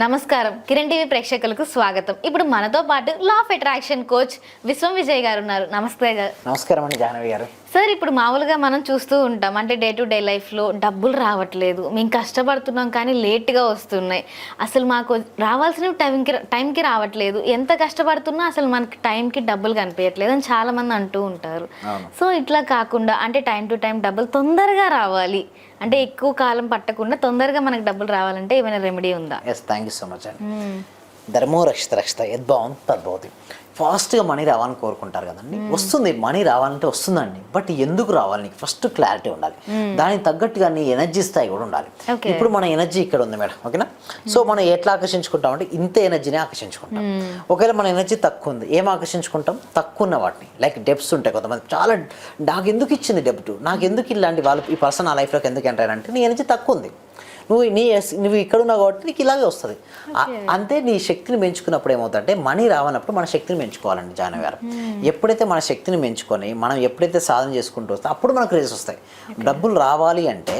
నమస్కారం కిరణ్ టీవీ ప్రేక్షకులకు స్వాగతం. ఇప్పుడు మనతో పాటు లా ఆఫ్ అట్రాక్షన్ కోచ్ విశ్వం విజయ్ గారు ఉన్నారు. నమస్తే గారు. నమస్కారం అండి జాహ్నవి గారు. సార్, ఇప్పుడు మామూలుగా మనం చూస్తూ ఉంటాం, అంటే డే టు డే లైఫ్లో డబ్బులు రావట్లేదు, మేము కష్టపడుతున్నాం కానీ లేట్గా వస్తున్నాయి, అసలు మాకు రావాల్సినవి టైంకి రావట్లేదు, ఎంత కష్టపడుతున్నా అసలు మనకి టైంకి డబ్బులు కనిపించట్లేదు అని చాలామంది అంటూ ఉంటారు. సో ఇట్లా కాకుండా అంటే టైం టు టైం డబ్బులు తొందరగా రావాలి అంటే ఎక్కువ కాలం పట్టకుండా తొందరగా మనకు డబ్బులు రావాలంటే ఏమైనా రెమెడీ ఉందా? Yes, thank you so much అండి. ధర్మో రక్షిత రక్షిత యద్భావం తద్భవతి. ఫాస్ట్గా మనీ రావాలని కోరుకుంటారు కదండి. వస్తుంది, మనీ రావాలంటే వస్తుందండి. బట్ ఎందుకు రావాలి నీకు ఫస్ట్ క్లారిటీ ఉండాలి. దానికి తగ్గట్టుగా నీ ఎనర్జీ స్థాయి కూడా ఉండాలి. ఇప్పుడు మన ఎనర్జీ ఇక్కడ ఉంది మేడం, ఓకేనా? సో మనం ఎట్లా ఆకర్షించుకుంటాం అంటే ఇంత ఎనర్జీని ఆకర్షించుకుంటాం. ఒకవేళ మన ఎనర్జీ తక్కువ ఉంది, ఏం ఆకర్షించుకుంటాం? తక్కువ ఉన్న వాటిని. లైక్ డెబ్ట్స్ ఉంటాయి కొంతమంది, చాలా నాకు ఎందుకు ఇచ్చింది డెబ్ట్, నాకు ఎందుకు ఇలాంటి వాళ్ళు ఈ పర్సన్ నా లైఫ్లోకి ఎందుకు ఎంటర్ అంటే నీ ఎనర్జీ తక్కువ ఉంది, నువ్వు ఇక్కడ ఉన్నావు కాబట్టి నీకు ఇలాగే వస్తుంది. అంతే, నీ శక్తిని పెంచుకున్నప్పుడు ఏమవుతుందంటే మనీ రావనప్పుడు మన శక్తిని పెంచుకోవాలండి జాహ్నవి గారు. ఎప్పుడైతే మన శక్తిని పెంచుకొని మనం ఎప్పుడైతే సాధన చేసుకుంటూ వస్తే అప్పుడు మనకు రిజల్ట్స్ వస్తాయి. డబ్బులు రావాలి అంటే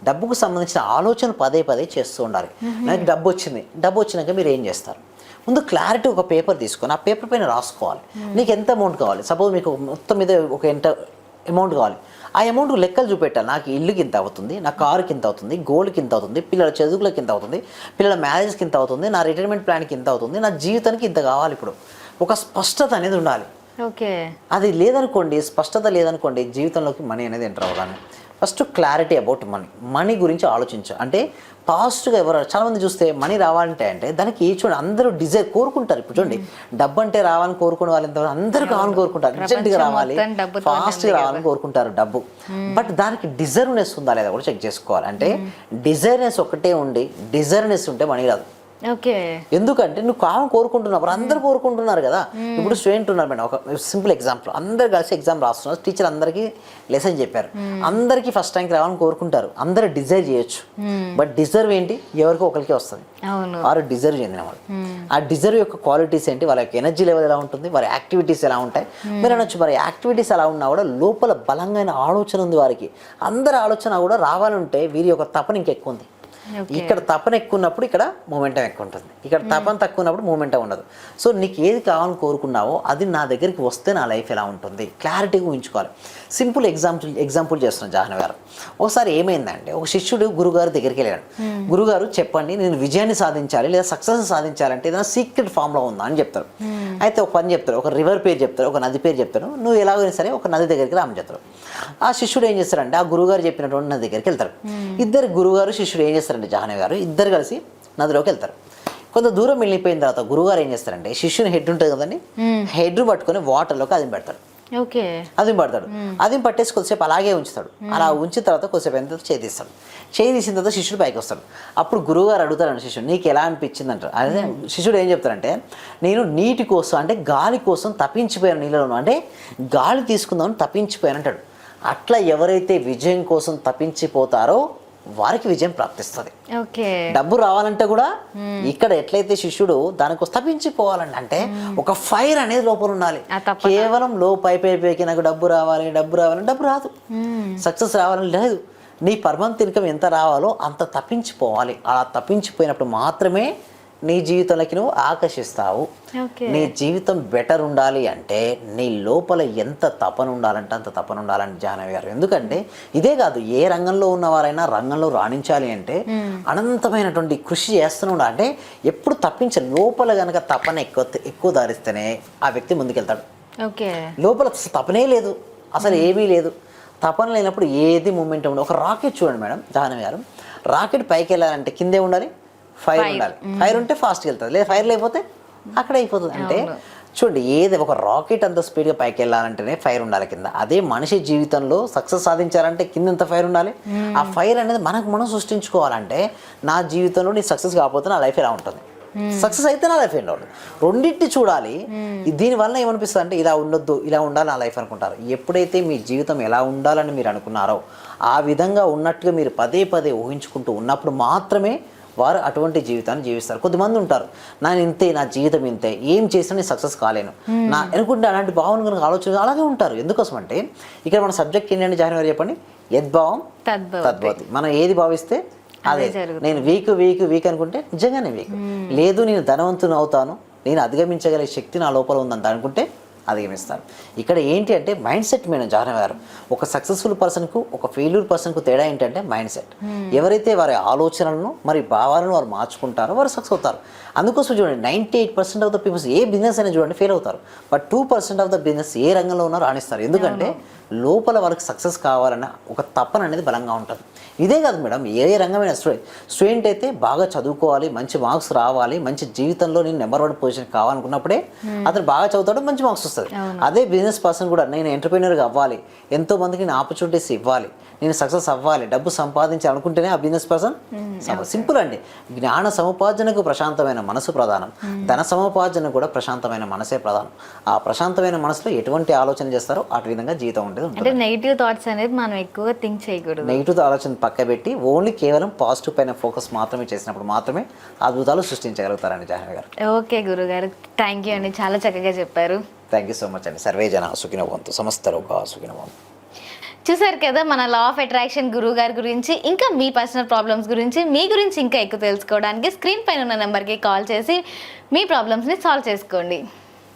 డబ్బుకు సంబంధించిన ఆలోచన పదే పదే చేస్తూ ఉండాలి. నాకు డబ్బు వచ్చినాక మీరు ఏం చేస్తారు? ముందు క్లారిటీ ఒక పేపర్ తీసుకొని ఆ పేపర్ పైన రాసుకోవాలి. నీకు ఎంత అమౌంట్ కావాలి. సపోజ్ మీకు మొత్తం మీద ఒక ఎంత అమౌంట్ కావాలి, ఆ అమౌంట్ లెక్కలు చూపెట్టాలి. నాకు ఇల్లుకి ఇంత అవుతుంది, నా కారుకి ఇంత అవుతుంది, గోల్డ్కి ఇంత అవుతుంది, పిల్లల చదువులకి ఇంత అవుతుంది, పిల్లల మ్యారేజ్కి ఇంత అవుతుంది, నా రిటైర్మెంట్ ప్లాన్కి ఇంత అవుతుంది, నా జీవితానికి ఇంత కావాలి. ఇప్పుడు ఒక స్పష్టత అనేది ఉండాలి. ఓకే, అది లేదనుకోండి, స్పష్టత లేదనుకోండి, జీవితంలోకి మనీ అనేది ఎంటర్ అవ్వగానే ఫస్ట్ క్లారిటీ అబౌట్ మనీ గురించి ఆలోచించు. అంటే పాజిటివ్గా ఎవరు చాలామంది చూస్తే మనీ రావాలంటే అంటే దానికి చూడండి అందరూ డిజైర్ కోరుకుంటారు. ఇప్పుడు చూడండి, డబ్బు అంటే రావాలని కోరుకునే వాళ్ళు ఎంత అందరూ కావాలని కోరుకుంటారు, అర్జెంట్గా రావాలి, ఫాస్ట్గా రావాలని కోరుకుంటారు డబ్బు. బట్ దానికి డిజర్వ్నెస్ ఉందా లేదా కూడా చెక్ చేసుకోవాలి. అంటే డిజైర్నెస్ ఒకటే ఉండి డిజైర్నెస్ ఉంటే మనీ రాదు. ఓకే, ఎందుకంటే నువ్వు కావాలని కోరుకుంటున్నావు, అందరూ కోరుకుంటున్నారు కదా. ఇప్పుడు స్టూడెంట్ ఉన్నారు మేడం, ఒక సింపుల్ ఎగ్జాంపుల్, అందరు కలిసి ఎగ్జామ్ రాస్తున్నారు, టీచర్ అందరికీ లెసన్ చెప్పారు, అందరికీ ఫస్ట్ ర్యాంక్ రావాలని కోరుకుంటారు, అందరూ డిజైర్ చేయొచ్చు. బట్ డిజర్వ్ ఏంటి? ఎవరికో ఒకరికి వస్తుంది, వారు డిజర్వ్ చెందిన వాళ్ళు. ఆ డిజర్వ్ యొక్క క్వాలిటీస్ ఏంటి, వాళ్ళ యొక్క ఎనర్జీ లెవెల్ ఎలా ఉంటుంది, వారి యాక్టివిటీస్ ఎలా ఉంటాయి. మీరు అనొచ్చు మరి యాక్టివిటీస్ ఎలా ఉన్నా కూడా లోపల బలంగా ఆలోచన ఉంది వారికి. అందరి ఆలోచన కూడా రావాలంటే వీరి యొక్క తపన ఇంకెక్కువ ఉంది. ఇక్కడ తపన ఎక్కువ ఉన్నప్పుడు ఇక్కడ మూమెంటం ఎక్కువ ఉంటుంది, ఇక్కడ తపన తక్కువ ఉన్నప్పుడు మూమెంటం ఉండదు. సో నీకు ఏది కావాలని కోరుకున్నావో అది నా దగ్గరికి వస్తే నా లైఫ్ ఎలా ఉంటుంది క్లారిటీగా ఊహించుకోవాలి. సింపుల్ ఎగ్జాంపుల్ చేస్తున్నాను జాహ్నవి గారు. ఒకసారి ఏమైందంటే ఒక శిష్యుడు గురుగారు దగ్గరికి వెళ్ళాడు. గురుగారు చెప్పండి, నేను విజయాన్ని సాధించాలి లేదా సక్సెస్ సాధించాలంటే ఏదైనా సీక్రెట్ ఫామ్లో ఉందా అని చెప్తారు. అయితే ఒక పని చెప్తారు, ఒక రివర్ పేరు చెప్తారు, ఒక నది పేరు చెప్తారు, నువ్వు ఎలాగైనా సరే ఒక నది దగ్గరికి రామని చెప్తారు. ఆ శిష్యుడు ఏం చేస్తారంటే ఆ గురుగారు చెప్పినటువంటి నది దగ్గరికి వెళ్తారు. ఇద్దరు గురుగారు శిష్యుడు ఏం చేస్తారంటే జాహ్నవి గారు ఇద్దరు కలిసి నదిలోకి వెళ్తారు. కొంత దూరం వెళ్ళిపోయిన తర్వాత గురుగారు ఏం చేస్తారంటే శిష్యుని హెడ్ ఉంటుంది కదండి, హెడ్ పట్టుకొని వాటర్లోకి అది పెడతాడు. అది పడతాడు, అది పట్టేసి కొద్దిసేపు అలాగే ఉంచుతాడు. అలా ఉంచిన తర్వాత కొద్దిసేపు ఎంత చేతిస్తాడు. చేసిన తర్వాత శిష్యుడు పైకి వస్తాడు. అప్పుడు గురువుగారు అడుగుతాడు శిష్యుడు, నీకు ఎలా అనిపించింది అంటారు. అదే శిష్యుడు ఏం చెప్తారంటే నేను నీటి కోసం అంటే గాలి కోసం తప్పించిపోయాను, నీళ్ళలోను అంటే గాలి తీసుకుందామని తప్పించిపోయాను అంటాడు. అట్లా ఎవరైతే విజయం కోసం తప్పించిపోతారో వారికి విజయం ప్రాప్తిస్తుంది. డబ్బు రావాలంటే కూడా ఇక్కడ ఎట్లయితే శిష్యుడు దానికోసం తప్పించిపోవాలండి, అంటే ఒక ఫైర్ అనేది లోపల ఉండాలి. కేవలం పైకి నాకు డబ్బు రావాలి డబ్బు రాదు, సక్సెస్ రావాలని లేదు. నీ పర్మనెంట్ ఇన్కమ్ ఎంత రావాలో అంత తప్పించిపోవాలి. అలా తప్పించిపోయినప్పుడు మాత్రమే నీ జీవితంలోకి నువ్వు ఆకర్షిస్తావు. నీ జీవితం బెటర్ ఉండాలి అంటే నీ లోపల ఎంత తపన ఉండాలంటే అంత తపన ఉండాలని జాహ్నవి గారు. ఎందుకంటే ఇదే కాదు, ఏ రంగంలో ఉన్నవారైనా రంగంలో రాణించాలి అంటే అనంతమైనటువంటి కృషి చేస్తూనే ఉండాలి. అంటే ఎప్పుడు తప్పించాలి, లోపల కనుక తపన ఎక్కువ దారిస్తేనే ఆ వ్యక్తి ముందుకెళ్తాడు. లోపల తపనే లేదు, అసలు ఏమీ లేదు, తపన లేనప్పుడు ఏది మూమెంట్ ఉండదు. ఒక రాకెట్ చూడండి మేడం జాహ్నవి గారు, రాకెట్ పైకి వెళ్ళాలంటే కిందే ఉండాలి, ఫైర్ ఉండాలి. ఫైర్ ఉంటే ఫాస్ట్గా వెళ్తుంది, లేదా ఫైర్ లేకపోతే అక్కడ అయిపోతుంది. అంటే చూడండి, ఏది ఒక రాకెట్ అంత స్పీడ్గా పైకి వెళ్ళాలంటేనే ఫైర్ ఉండాలి కింద. అదే మనిషి జీవితంలో సక్సెస్ సాధించాలంటే కింద ఎంత ఫైర్ ఉండాలి. ఆ ఫైర్ అనేది మనం సృష్టించుకోవాలంటే నా జీవితంలో నీ సక్సెస్ కాకపోతే నా లైఫ్ ఎలా ఉంటుంది, సక్సెస్ అయితే నా లైఫ్ ఏంటో రెండింటిని చూడాలి. దీనివల్ల ఏమనిపిస్తుంది అంటే ఇలా ఉండొద్దు, ఇలా ఉండాలి నా లైఫ్ అనుకుంటారు. ఎప్పుడైతే మీ జీవితం ఎలా ఉండాలని మీరు అనుకున్నారో ఆ విధంగా ఉన్నట్టుగా మీరు పదే పదే ఊహించుకుంటూ ఉన్నప్పుడు మాత్రమే వారు అటువంటి జీవితాన్ని జీవిస్తారు. కొద్దిమంది ఉంటారు, నా జీవితం ఇంతే, ఏం చేసినా నేను సక్సెస్ కాలేను నా అనుకుంటే అలాంటి భావన కనుక ఆలోచన అలాగే ఉంటారు. ఎందుకోసం అంటే ఇక్కడ మన సబ్జెక్ట్ ఏంటంటే జాహ్నవి గారు చెప్పండి, యద్భావం తద్భవతి. మనం ఏది భావిస్తే అదే నేను వీక్ అనుకుంటే నిజంగానే వీక్. లేదు నేను ధనవంతుని అవుతాను, నేను అధిగమించగల శక్తి నా లోపల ఉందని అనుకుంటే అధిగమిస్తాను. ఇక్కడ ఏంటి అంటే మైండ్ సెట్ మేడం జాహ్నవి గారు. ఒక సక్సెస్ఫుల్ పర్సన్కు ఒక ఫెయిల్యూర్ పర్సన్కు తేడా ఏంటంటే మైండ్ సెట్. ఎవరైతే వారి ఆలోచనలను మరి భావాలను వారు మార్చుకుంటారో వారు సక్సెస్ అవుతారు. అందుకోసం చూడండి 98% ఆఫ్ ద పీపుల్స్ ఏ బిజినెస్ అయినా చూడండి ఫెయిల్ అవుతారు, బట్ 2% ఆఫ్ ద బిజినెస్ ఏ రంగంలో ఉన్నారో రాణిస్తారు. ఎందుకంటే లోపల వాళ్ళకి సక్సెస్ కావాలన్న ఒక తపన అనేది బలంగా ఉంటుంది. ఇదే కాదు మేడం, ఏ రంగమైన స్టూడెంట్ అయితే బాగా చదువుకోవాలి, మంచి మార్క్స్ రావాలి, మంచి జీవితంలో నేను నెంబర్ 1 పొజిషన్ కావాలనుకున్నప్పుడే అతను బాగా చదువుతాడు, మంచి మార్క్స్ వస్తుంది. అదే బిజినెస్ పర్సన్ కూడా నేను ఎంటర్ప్రీనర్గా అవ్వాలి, ఎంతో మందికి నేను ఆపర్చునిటీస్ ఇవ్వాలి, నేను సక్సెస్ అవ్వాలి, డబ్బు సంపాదించాలి అనుకుంటేనే ఆ బిజినెస్ పర్సన్ సింపుల్ అండి. జ్ఞాన సముపార్జనకు ప్రశాంతమైన మనసు ప్రధానం, ధన సముపార్జన కూడా ప్రశాంతమైన మనసే ప్రధానం. ఆ ప్రశాంతమైన మనసులో ఎటువంటి ఆలోచన చేస్తారో అటు విధంగా జీవితం ఉండేది. అంటే నెగిటివ్ థాట్స్ అనేది మనం ఎక్కువగా థింక్ చేయకూడదు. నెగిటివ్ ఆలోచన పక్క పెట్టి ఓన్లీ కేవలం పాజిటివ్ పైన ఫోకస్ మాత్రమే చేసినప్పుడు మాత్రమే అద్భుతాలు సృష్టించగలుగుతారండి జాహ్నవి గారు. ఓకే గురుగారు, థ్యాంక్ యూ అండి, చాలా చక్కగా చెప్పారు. థ్యాంక్ యూ సో మచ్ అండి. సర్వే జన సుఖినో భవంతు, సమస్త లోకా సుఖినో భవంతు. చూసారు కదా మన లా ఆఫ్ అట్రాక్షన్ గురువు గారి గురించి, ఇంకా మీ పర్సనల్ ప్రాబ్లమ్స్ గురించి, మీ గురించి ఇంకా ఎక్కువ తెలుసుకోవడానికి స్క్రీన్ పైన ఉన్న నెంబర్కి కాల్ చేసి మీ ప్రాబ్లమ్స్ని సాల్వ్ చేసుకోండి.